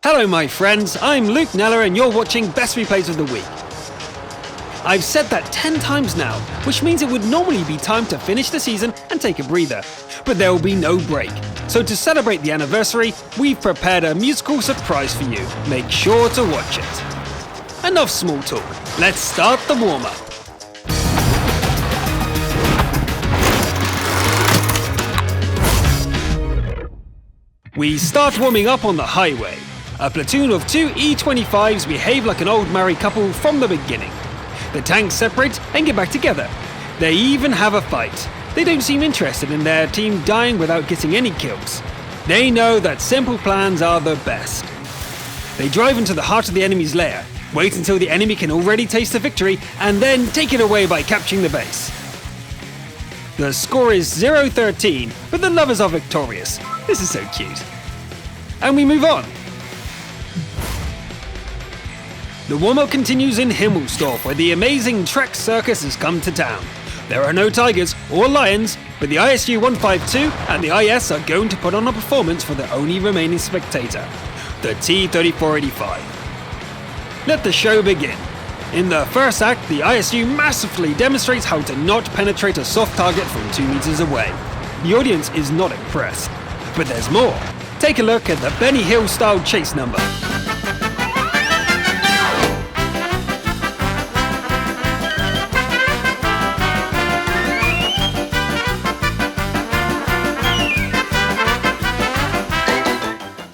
Hello my friends, I'm Luke Neller and you're watching Best Replays of the Week. I've said that 10 times now, which means it would normally be time to finish the season and take a breather. But there will be no break. So to celebrate the anniversary, we've prepared a musical surprise for you. Make sure to watch it. Enough small talk, let's start the warm-up. We start warming up on the highway. A platoon of 2 E-25s behave like an old married couple from the beginning. The tanks separate and get back together. They even have a fight. They don't seem interested in their team dying without getting any kills. They know that simple plans are the best. They drive into the heart of the enemy's lair, wait until the enemy can already taste the victory, and then take it away by capturing the base. The score is 0-13, but the lovers are victorious. This is so cute. And we move on. The warm-up continues in Himmelsdorf, where the amazing Trek circus has come to town. There are no tigers or lions, but the ISU 152 and the IS are going to put on a performance for the only remaining spectator, the T-3485. Let the show begin. In the first act, the ISU massively demonstrates how to not penetrate a soft target from 2 meters away. The audience is not impressed. But there's more. Take a look at the Benny Hill-style chase number.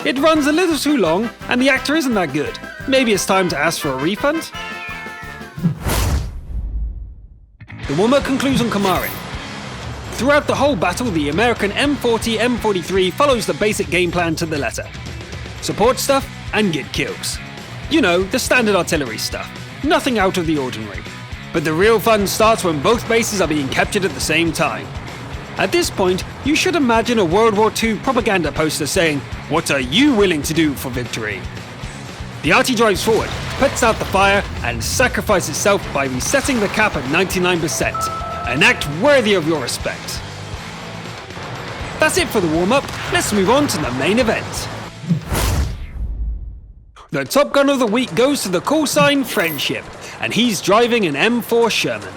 It runs a little too long, and the actor isn't that good. Maybe it's time to ask for a refund? The warm-up concludes on Kamarin. Throughout the whole battle, the American M40, M43 follows the basic game plan to the letter. Support stuff and get kills. You know, the standard artillery stuff. Nothing out of the ordinary. But the real fun starts when both bases are being captured at the same time. At this point, you should imagine a World War II propaganda poster saying, "What are you willing to do for victory?" The RT drives forward, puts out the fire, and sacrifices itself by resetting the cap at 99%. An act worthy of your respect. That's it for the warm-up. Let's move on to the main event. The Top Gun of the Week goes to the call sign Friendship, and he's driving an M4 Sherman.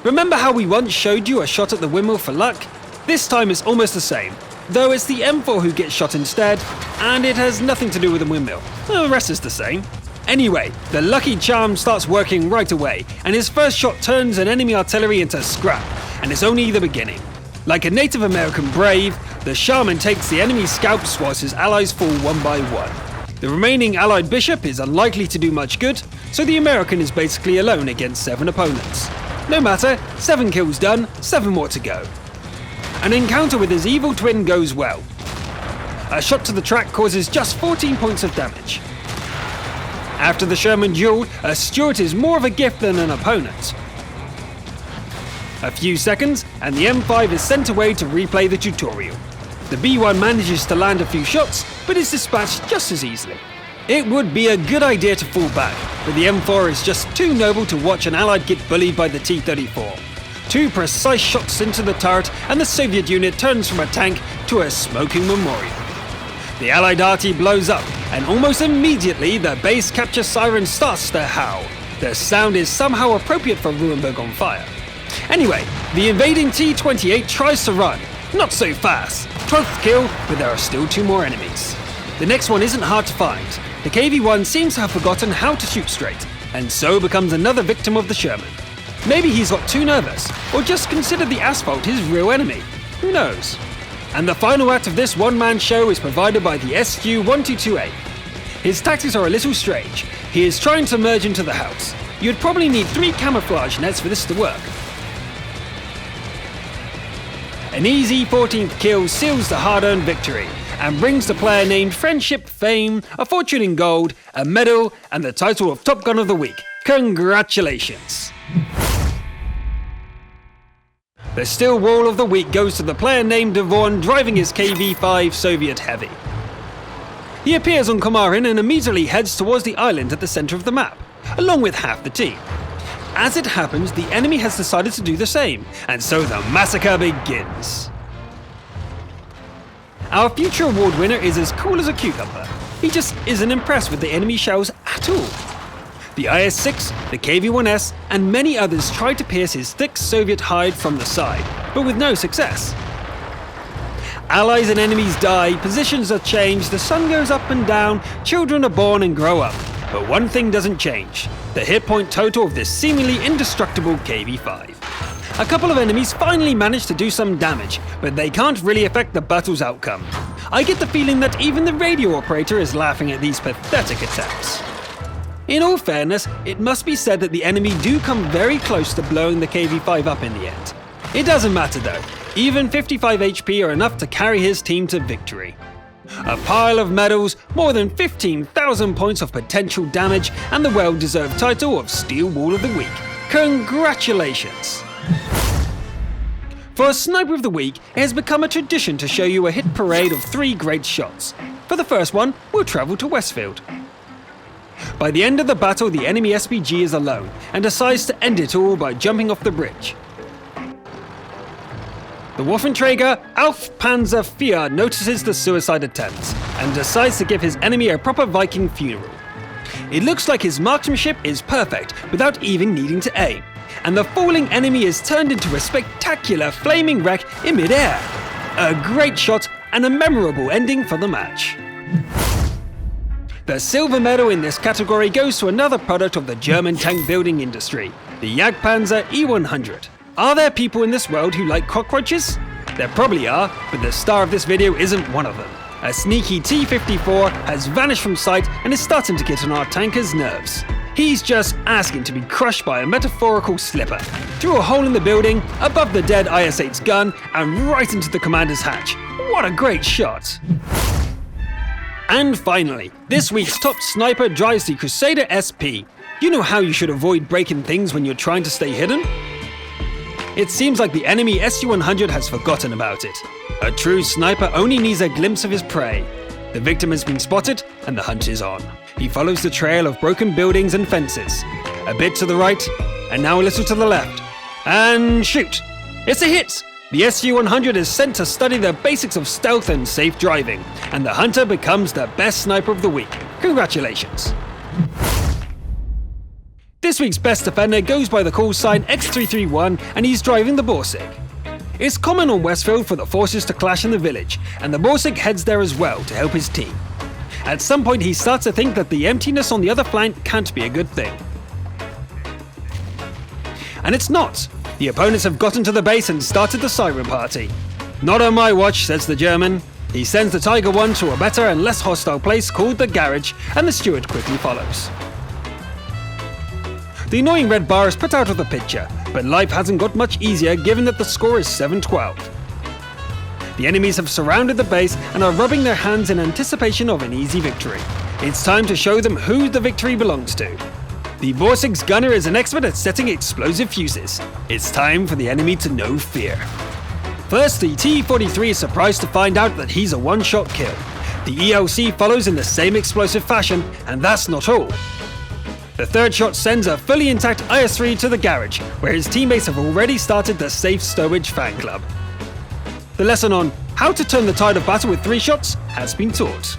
Remember how we once showed you a shot at the windmill for luck? This time it's almost the same, though it's the M4 who gets shot instead, and it has nothing to do with the windmill. The rest is the same. Anyway, the lucky charm starts working right away, and his first shot turns an enemy artillery into scrap, and it's only the beginning. Like a Native American brave, the shaman takes the enemy's scalps whilst his allies fall one by one. The remaining allied bishop is unlikely to do much good, so the American is basically alone against 7 opponents. No matter, 7 kills done, 7 more to go. An encounter with his evil twin goes well. A shot to the track causes just 14 points of damage. After the Sherman duel, a Stuart is more of a gift than an opponent. A few seconds, and the M5 is sent away to replay the tutorial. The B1 manages to land a few shots, but is dispatched just as easily. It would be a good idea to fall back, but the M4 is just too noble to watch an Allied get bullied by the T-34. 2 precise shots into the turret, and the Soviet unit turns from a tank to a smoking memorial. The Allied RT blows up, and almost immediately the base capture siren starts to howl. The sound is somehow appropriate for Ruinberg on fire. Anyway, the invading T-28 tries to run. Not so fast. 12th kill, but there are still 2 more enemies. The next one isn't hard to find. The KV-1 seems to have forgotten how to shoot straight, and so becomes another victim of the Sherman. Maybe he's got too nervous, or just considered the asphalt his real enemy. Who knows? And the final act of this one-man show is provided by the SU-122A. His tactics are a little strange. He is trying to merge into the house. You'd probably need 3 camouflage nets for this to work. An easy 14th kill seals the hard-earned victory, and brings the player named Friendship fame, a fortune in gold, a medal, and the title of Top Gun of the Week. Congratulations! The Steel Wall of the Week goes to the player named Devon driving his KV-5 Soviet Heavy. He appears on Kamarin and immediately heads towards the island at the center of the map, along with half the team. As it happens, the enemy has decided to do the same, and so the massacre begins. Our future award winner is as cool as a cucumber. He just isn't impressed with the enemy shells at all. The IS-6, the KV-1S, and many others tried to pierce his thick Soviet hide from the side, but with no success. Allies and enemies die, positions are changed, the sun goes up and down, children are born and grow up. But one thing doesn't change: the hit point total of this seemingly indestructible KV-5. A couple of enemies finally manage to do some damage, but they can't really affect the battle's outcome. I get the feeling that even the radio operator is laughing at these pathetic attacks. In all fairness, it must be said that the enemy do come very close to blowing the KV-5 up in the end. It doesn't matter though, even 55 HP are enough to carry his team to victory. A pile of medals, more than 15,000 points of potential damage, and the well-deserved title of Steel Wall of the Week. Congratulations! For a Sniper of the Week, it has become a tradition to show you a hit parade of 3 great shots. For the first one, we'll travel to Westfield. By the end of the battle, the enemy SPG is alone, and decides to end it all by jumping off the bridge. The Waffenträger Auf Panzer IV notices the suicide attempts, and decides to give his enemy a proper Viking funeral. It looks like his marksmanship is perfect, without even needing to aim, and the falling enemy is turned into a spectacular flaming wreck in mid-air. A great shot and a memorable ending for the match. The silver medal in this category goes to another product of the German tank building industry, the Jagdpanzer E100. Are there people in this world who like cockroaches? There probably are, but the star of this video isn't one of them. A sneaky T-54 has vanished from sight and is starting to get on our tanker's nerves. He's just asking to be crushed by a metaphorical slipper, through a hole in the building, above the dead IS-8's gun, and right into the commander's hatch. What a great shot! And finally, this week's top sniper drives the Crusader SP. You know how you should avoid breaking things when you're trying to stay hidden? It seems like the enemy Su-100 has forgotten about it. A true sniper only needs a glimpse of his prey. The victim has been spotted, and the hunt is on. He follows the trail of broken buildings and fences. A bit to the right, and now a little to the left. And shoot! It's a hit! The Su-100 is sent to study the basics of stealth and safe driving, and the hunter becomes the best sniper of the week. Congratulations! This week's best defender goes by the call sign X331, and he's driving the Borsig. It's common on Westfield for the forces to clash in the village, and the Borsig heads there as well to help his team. At some point he starts to think that the emptiness on the other flank can't be a good thing. And it's not! The opponents have gotten to the base and started the siren party. Not on my watch, says the German. He sends the Tiger 1 to a better and less hostile place called the garage, and the steward quickly follows. The annoying red bar is put out of the picture, but life hasn't got much easier given that the score is 7-12. The enemies have surrounded the base and are rubbing their hands in anticipation of an easy victory. It's time to show them who the victory belongs to. The Borsig's gunner is an expert at setting explosive fuses. It's time for the enemy to know fear. First, the T-43 is surprised to find out that he's a one-shot kill. The ELC follows in the same explosive fashion, and that's not all. The third shot sends a fully intact IS-3 to the garage, where his teammates have already started the Safe Stowage fan club. The lesson on how to turn the tide of battle with 3 shots has been taught.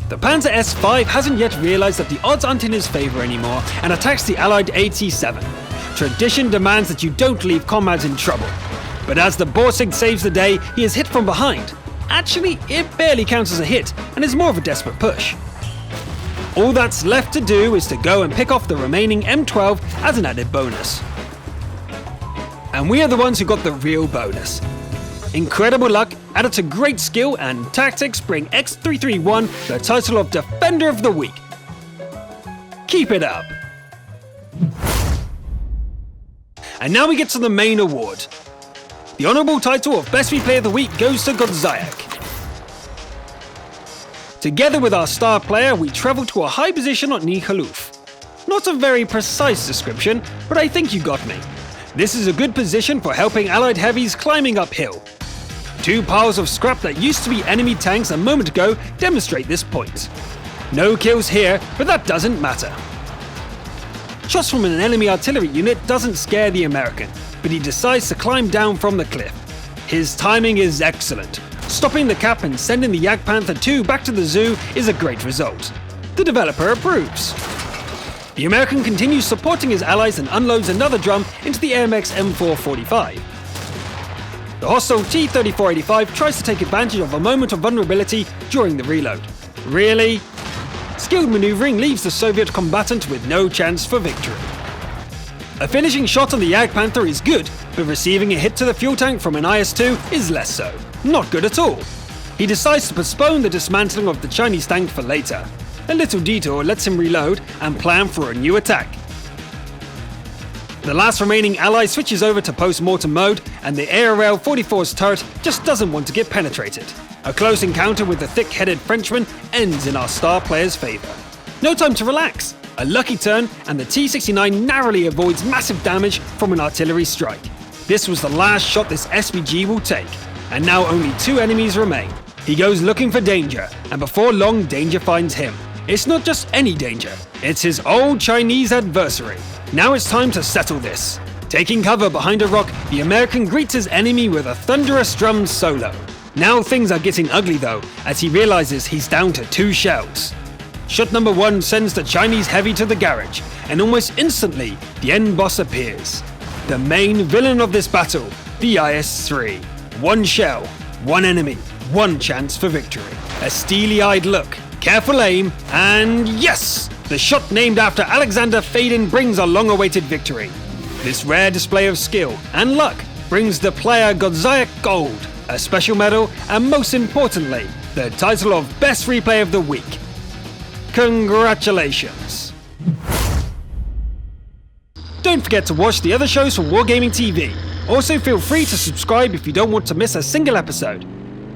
The Panzer S5 hasn't yet realized that the odds aren't in his favor anymore and attacks the Allied AT-7. Tradition demands that you don't leave comrades in trouble. But as the Borsig saves the day, he is hit from behind. Actually, it barely counts as a hit and is more of a desperate push. All that's left to do is to go and pick off the remaining M12 as an added bonus. And we are the ones who got the real bonus. Incredible luck added to great skill and tactics bring X331 the title of Defender of the Week. Keep it up! And now we get to the main award. The honourable title of Best Replay of the Week goes to Godzayak. Together with our star player, we travel to a high position on Nihaluf. Not a very precise description, but I think you got me. This is a good position for helping Allied heavies climbing uphill. 2 piles of scrap that used to be enemy tanks a moment ago demonstrate this point. No kills here, but that doesn't matter. Shots from an enemy artillery unit doesn't scare the American, but he decides to climb down from the cliff. His timing is excellent. Stopping the cap and sending the Jagdpanther II back to the zoo is a great result. The developer approves. The American continues supporting his allies and unloads another drum into the AMX M445. The hostile T-3485 tries to take advantage of a moment of vulnerability during the reload. Really? Skilled maneuvering leaves the Soviet combatant with no chance for victory. A finishing shot on the Jagdpanther is good, but receiving a hit to the fuel tank from an IS-2 is less so. Not good at all. He decides to postpone the dismantling of the Chinese tank for later. A little detour lets him reload and plan for a new attack. The last remaining ally switches over to post-mortem mode, and the ARL 44's turret just doesn't want to get penetrated. A close encounter with the thick-headed Frenchman ends in our star player's favor. No time to relax. A lucky turn, and the T-69 narrowly avoids massive damage from an artillery strike. This was the last shot this SPG will take, and now only 2 enemies remain. He goes looking for danger, and before long, danger finds him. It's not just any danger, it's his old Chinese adversary. Now it's time to settle this. Taking cover behind a rock, the American greets his enemy with a thunderous drum solo. Now things are getting ugly though, as he realizes he's down to 2 shells. Shot number 1 sends the Chinese heavy to the garage, and almost instantly, the end boss appears. The main villain of this battle, the IS-3. 1 shell, 1 enemy, 1 chance for victory. A steely-eyed look, careful aim, and yes! The shot named after Alexander Fadin brings a long-awaited victory. This rare display of skill and luck brings the player Godzayak Gold, a special medal, and most importantly, the title of Best Replay of the Week. Congratulations! Don't forget to watch the other shows from Wargaming TV. Also feel free to subscribe if you don't want to miss a single episode.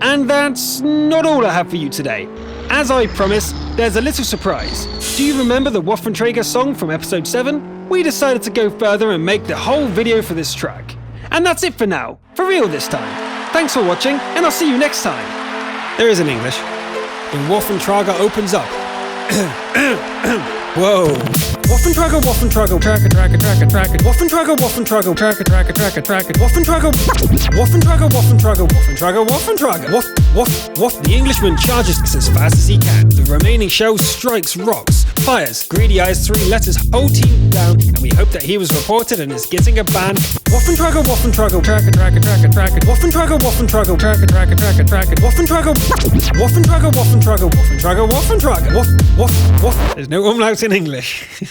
And that's not all I have for you today. As I promised, there's a little surprise. Do you remember the Trager Song from episode 7? We decided to go further and make the whole video for this track. And that's it for now, for real this time. Thanks for watching, and I'll see you next time. There is an English. When Trager opens up. Whoa. Trager, tracker, tracker, tracker, tracker. Trager, tracker, tracker, tracker, tracker. Trager, Trager. The Englishman charges as fast as he can. The remaining shell strikes rocks, fires. Greedy IS-3 lets his whole team down, and we hope that he was reported and is getting a ban. Trager, tracker, tracker, tracker, tracker. Trager, tracker, tracker, tracker, tracker. Trager. There's no umlaut in English.